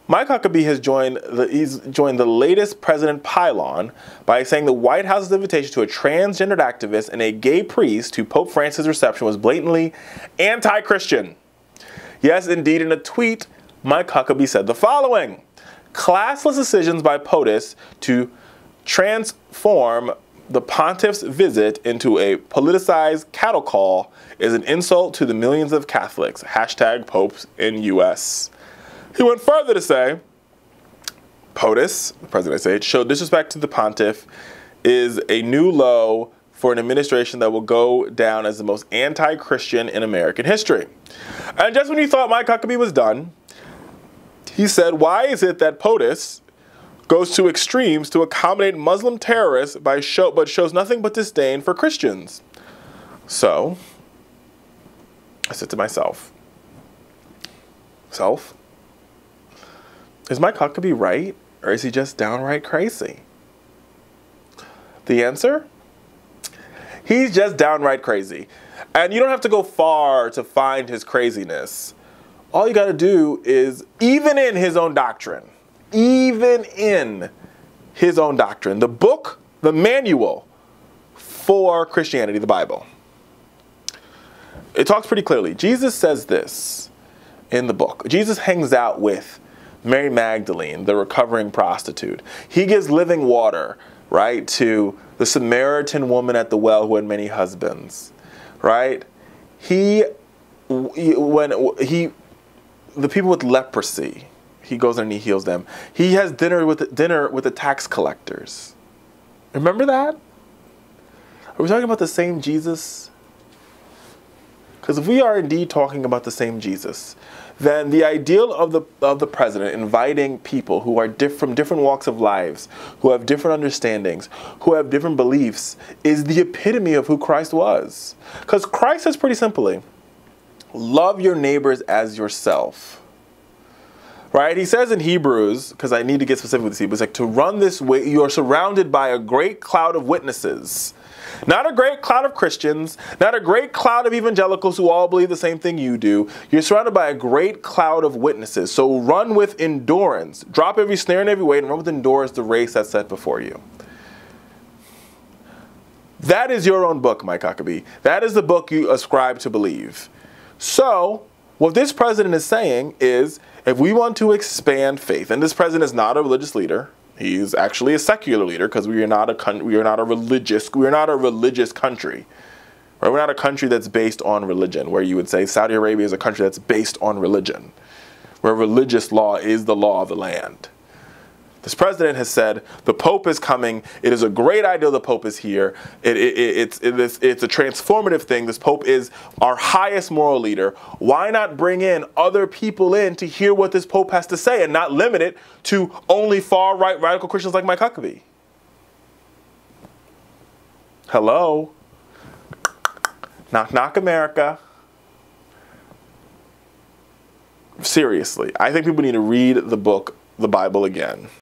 Mike Huckabee has joined the latest president pylon by saying the White House's invitation to a transgendered activist and a gay priest to Pope Francis' reception was blatantly anti-Christian. Yes, indeed, in a tweet, Mike Huckabee said the following: "Classless decisions by POTUS to transform the Pontiff's visit into a politicized cattle call is an insult to the millions of Catholics. Hashtag Popes in U.S." He went further to say, POTUS, the president said, showed disrespect to the Pontiff is a new low for an administration that will go down as the most anti-Christian in American history. And just when you thought Mike Huckabee was done, he said, why is it that POTUS goes to extremes to accommodate Muslim terrorists but shows nothing but disdain for Christians? So, I said to myself, is Mike Huckabee right, or is he just downright crazy? The answer? He's just downright crazy. And you don't have to go far to find his craziness. All you got to do is, even in his own doctrine, the book, the manual for Christianity, the Bible, it talks pretty clearly. Jesus says this in the book. Jesus hangs out with Mary Magdalene, the recovering prostitute. He gives living water, right, to the Samaritan woman at the well who had many husbands, right? The people with leprosy, he goes and he heals them. He has dinner with the tax collectors. Remember that? Are we talking about the same Jesus? Because if we are indeed talking about the same Jesus, then the ideal of the president inviting people who are from different walks of lives, who have different understandings, who have different beliefs, is the epitome of who Christ was. Because Christ says pretty simply, love your neighbors as yourself. Right? He says in Hebrews, because I need to get specific with this, Hebrews, like, to run this way, you are surrounded by a great cloud of witnesses. Not a great cloud of Christians, not a great cloud of evangelicals who all believe the same thing you do. You're surrounded by a great cloud of witnesses. So run with endurance. Drop every snare and every weight and run with endurance the race that's set before you. That is your own book, Mike Huckabee. That is the book you ascribe to believe. So what this president is saying is, if we want to expand faith, and this president is not a religious leader, he's actually a secular leader, because we are not a religious country. Right? We're not a country that's based on religion, where you would say Saudi Arabia is a country that's based on religion, where religious law is the law of the land. This president has said, the Pope is coming. It is a great idea the Pope is here. It's a transformative thing. This Pope is our highest moral leader. Why not bring in other people in to hear what this Pope has to say and not limit it to only far-right radical Christians like Mike Huckabee? Hello? Knock, knock, America. Seriously, I think people need to read the book, the Bible, again.